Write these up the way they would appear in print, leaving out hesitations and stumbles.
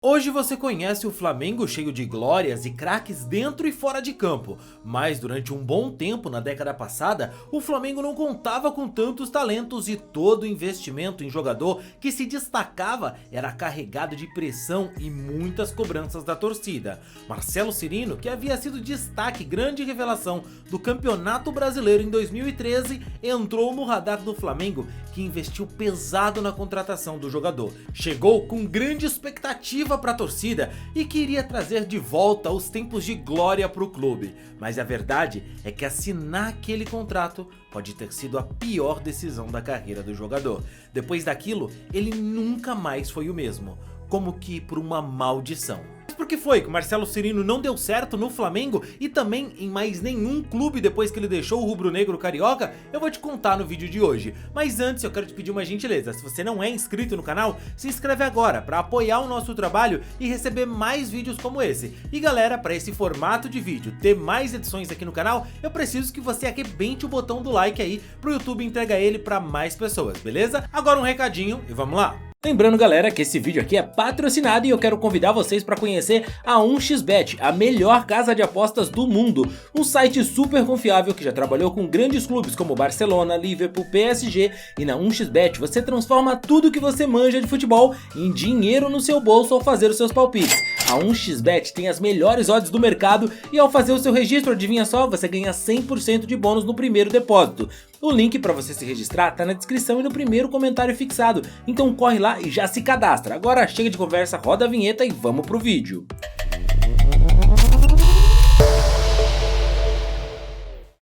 Hoje você conhece o Flamengo cheio de glórias e craques dentro e fora de campo, mas durante um bom tempo na década passada, o Flamengo não contava com tantos talentos e todo o investimento em jogador que se destacava era carregado de pressão e muitas cobranças da torcida. Marcelo Cirino, que havia sido destaque grande revelação do Campeonato Brasileiro em 2013, entrou no radar do Flamengo, que investiu pesado na contratação do jogador. Chegou com grande expectativa para a torcida e queria trazer de volta os tempos de glória para o clube, mas a verdade é que assinar aquele contrato pode ter sido a pior decisão da carreira do jogador. Depois daquilo, ele nunca mais foi o mesmo, como que por uma maldição. Mas por que foi que o Marcelo Cirino não deu certo no Flamengo e também em mais nenhum clube depois que ele deixou o rubro-negro carioca? Eu vou te contar no vídeo de hoje. Mas antes eu quero te pedir uma gentileza, se você não é inscrito no canal, se inscreve agora para apoiar o nosso trabalho e receber mais vídeos como esse. E galera, para esse formato de vídeo ter mais edições aqui no canal, eu preciso que você arrebente o botão do like aí pro YouTube entregar ele para mais pessoas, beleza? Agora um recadinho e vamos lá! Lembrando galera que esse vídeo aqui é patrocinado e eu quero convidar vocês para conhecer a 1xBet, a melhor casa de apostas do mundo, um site super confiável que já trabalhou com grandes clubes como Barcelona, Liverpool, PSG, e na 1xBet você transforma tudo que você manja de futebol em dinheiro no seu bolso ao fazer os seus palpites. A 1xBet tem as melhores odds do mercado e ao fazer o seu registro, adivinha só, você ganha 100% de bônus no primeiro depósito. O link para você se registrar tá na descrição e no primeiro comentário fixado, então corre lá e já se cadastra. Agora chega de conversa, roda a vinheta e vamos pro vídeo.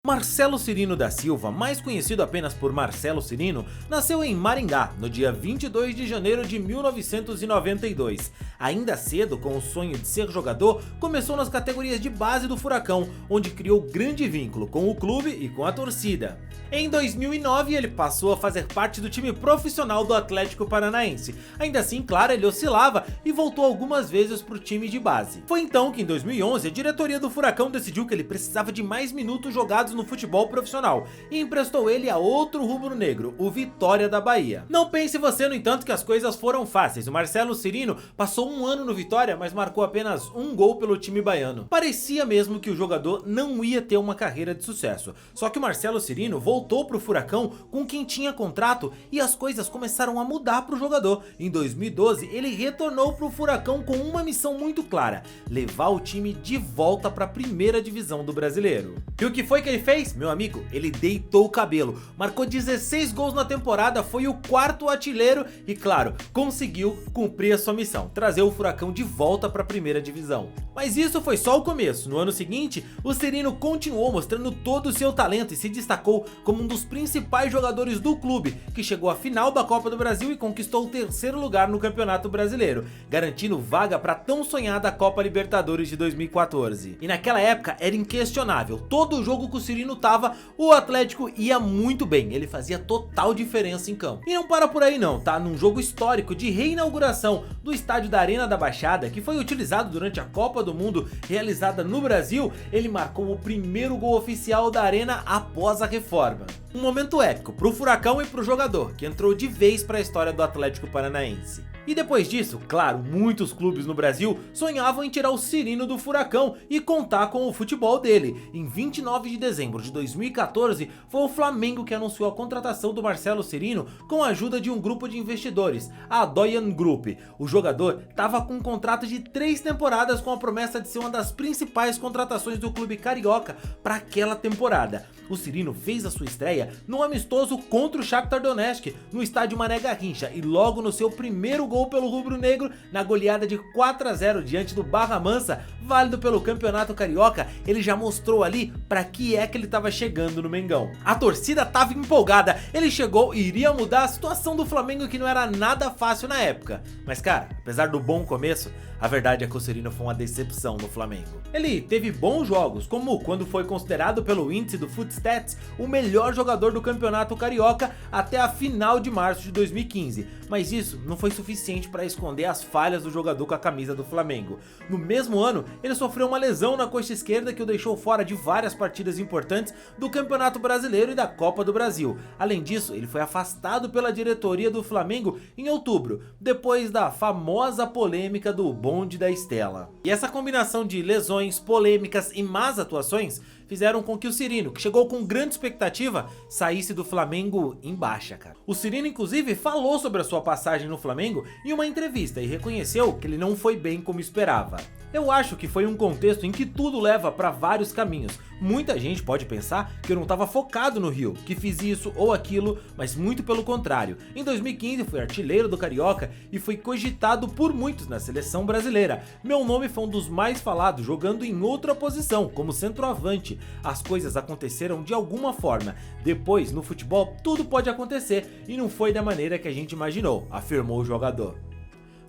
Marcelo Cirino da Silva, mais conhecido apenas por Marcelo Cirino, nasceu em Maringá, no dia 22 de janeiro de 1992. Ainda cedo, com o sonho de ser jogador, começou nas categorias de base do Furacão, onde criou grande vínculo com o clube e com a torcida. Em 2009, ele passou a fazer parte do time profissional do Atlético Paranaense. Ainda assim, claro, ele oscilava e voltou algumas vezes para o time de base. Foi então que em 2011, a diretoria do Furacão decidiu que ele precisava de mais minutos jogados no futebol profissional e emprestou ele a outro rubro-negro, o Vitória da Bahia. Não pense você, no entanto, que as coisas foram fáceis. O Marcelo Cirino passou um ano no Vitória, mas marcou apenas um gol pelo time baiano. Parecia mesmo que o jogador não ia ter uma carreira de sucesso. Só que o Marcelo Cirino voltou para o Furacão com quem tinha contrato e as coisas começaram a mudar para o jogador. Em 2012, ele retornou para o Furacão com uma missão muito clara: levar o time de volta para a primeira divisão do brasileiro. E o que foi que ele fez? Meu amigo, ele deitou o cabelo, marcou 16 gols na temporada, foi o quarto artilheiro e, claro, conseguiu cumprir a sua missão, trazer o Furacão de volta para a primeira divisão. Mas isso foi só o começo. No ano seguinte, o Cirino continuou mostrando todo o seu talento e se destacou como um dos principais jogadores do clube, que chegou à final da Copa do Brasil e conquistou o terceiro lugar no Campeonato Brasileiro, garantindo vaga para a tão sonhada Copa Libertadores de 2014. E naquela época era inquestionável, todo jogo que o Cirino tava, o Atlético ia muito bem, ele fazia total diferença em campo. E não para por aí não, tá? Num jogo histórico de reinauguração do estádio da Arena da Baixada, que foi utilizado durante a Copa do Mundo realizada no Brasil, ele marcou o primeiro gol oficial da Arena após a reforma. Um momento épico pro Furacão e pro jogador, que entrou de vez para a história do Atlético Paranaense. E depois disso, claro, muitos clubes no Brasil sonhavam em tirar o Cirino do Furacão e contar com o futebol dele. Em 29 de dezembro de 2014, foi o Flamengo que anunciou a contratação do Marcelo Cirino com a ajuda de um grupo de investidores, a Doyen Group. O jogador estava com um contrato de 3 temporadas com a promessa de ser uma das principais contratações do clube carioca para aquela temporada. O Cirino fez a sua estreia no amistoso contra o Shakhtar Donetsk, no estádio Mané Garrincha, e logo no seu primeiro gol pelo rubro-negro, na goleada de 4-0 diante do Barra Mansa, válido pelo Campeonato Carioca, ele já mostrou ali para que é que ele estava chegando no Mengão. A torcida estava empolgada, ele chegou e iria mudar a situação do Flamengo, que não era nada fácil na época. Mas cara, apesar do bom começo, a verdade é que o Cirino foi uma decepção no Flamengo. Ele teve bons jogos, como quando foi considerado pelo índice do Footstats o melhor jogador do Campeonato Carioca até a final de março de 2015. mas isso não foi suficiente para esconder as falhas do jogador com a camisa do Flamengo. No mesmo ano, ele sofreu uma lesão na coxa esquerda que o deixou fora de várias partidas importantes do Campeonato Brasileiro e da Copa do Brasil. Além disso, ele foi afastado pela diretoria do Flamengo em outubro, depois da famosa polêmica do bonde da Estela. E essa combinação de lesões, polêmicas e más atuações fizeram com que o Cirino, que chegou com grande expectativa, saísse do Flamengo em baixa, cara. O Cirino, inclusive, falou sobre a sua passagem no Flamengo em uma entrevista e reconheceu que ele não foi bem como esperava. Eu acho que foi um contexto em que tudo leva para vários caminhos. Muita gente pode pensar que eu não estava focado no Rio, que fiz isso ou aquilo, mas muito pelo contrário. Em 2015 fui artilheiro do Carioca e fui cogitado por muitos na seleção brasileira. Meu nome foi um dos mais falados jogando em outra posição, como centroavante. As coisas aconteceram de alguma forma. Depois, no futebol, tudo pode acontecer e não foi da maneira que a gente imaginou, afirmou o jogador.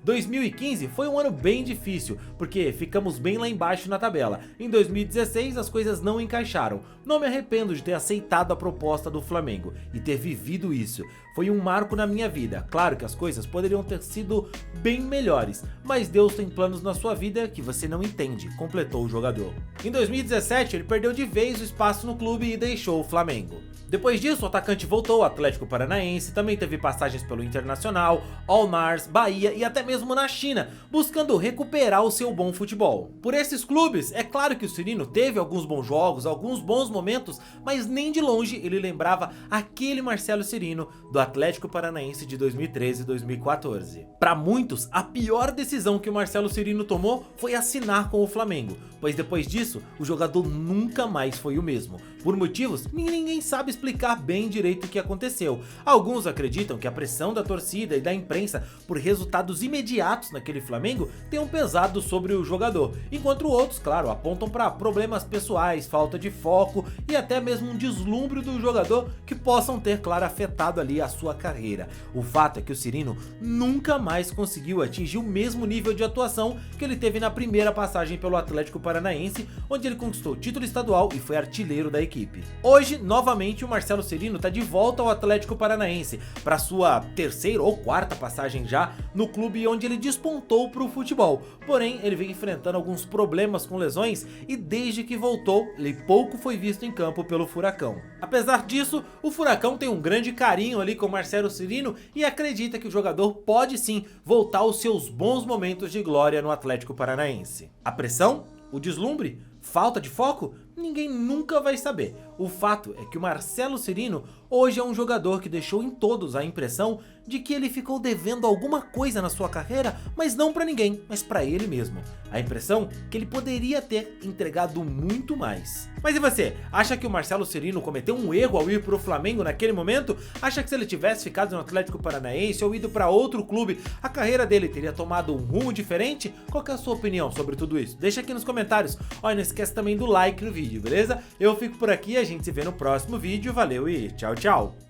2015 foi um ano bem difícil, porque ficamos bem lá embaixo na tabela. Em 2016 as coisas não encaixaram. Não me arrependo de ter aceitado a proposta do Flamengo e ter vivido isso. Foi um marco na minha vida. Claro que as coisas poderiam ter sido bem melhores, mas Deus tem planos na sua vida que você não entende, completou o jogador. Em 2017 ele perdeu de vez o espaço no clube e deixou o Flamengo. Depois disso, o atacante voltou ao Atlético Paranaense, também teve passagens pelo Internacional, Almars, Bahia e até mesmo na China, buscando recuperar o seu bom futebol. Por esses clubes, é claro que o Cirino teve alguns bons jogos, alguns bons momentos, mas nem de longe ele lembrava aquele Marcelo Cirino do Atlético Paranaense de 2013 e 2014. Para muitos, a pior decisão que o Marcelo Cirino tomou foi assinar com o Flamengo, pois depois disso, o jogador nunca mais foi o mesmo. Por motivos, ninguém sabe explicar bem direito o que aconteceu. Alguns acreditam que a pressão da torcida e da imprensa por resultados imediatos naquele Flamengo tenham pesado sobre o jogador, enquanto outros, claro, apontam para problemas pessoais, falta de foco e até mesmo um deslumbre do jogador que possam ter, claro, afetado ali a sua carreira. O fato é que o Cirino nunca mais conseguiu atingir o mesmo nível de atuação que ele teve na primeira passagem pelo Atlético Paranaense, onde ele conquistou o título estadual e foi artilheiro da equipe. Hoje, novamente, o Marcelo Cirino está de volta ao Atlético Paranaense para sua terceira ou quarta passagem já no clube onde ele despontou para o futebol. Porém, ele vem enfrentando alguns problemas com lesões e desde que voltou, ele pouco foi visto em campo pelo Furacão. Apesar disso, o Furacão tem um grande carinho ali com o Marcelo Cirino e acredita que o jogador pode sim voltar aos seus bons momentos de glória no Atlético Paranaense. A pressão? O deslumbre? Falta de foco? Ninguém nunca vai saber. O fato é que o Marcelo Cirino hoje é um jogador que deixou em todos a impressão de que ele ficou devendo alguma coisa na sua carreira, mas não para ninguém, mas para ele mesmo. A impressão que ele poderia ter entregado muito mais. Mas e você? Acha que o Marcelo Cirino cometeu um erro ao ir pro Flamengo naquele momento? Acha que se ele tivesse ficado no Atlético Paranaense ou ido para outro clube, a carreira dele teria tomado um rumo diferente? Qual que é a sua opinião sobre tudo isso? Deixa aqui nos comentários. Olha, não esquece também do like no vídeo, beleza? Eu fico por aqui, a gente se vê no próximo vídeo, valeu e tchau, tchau!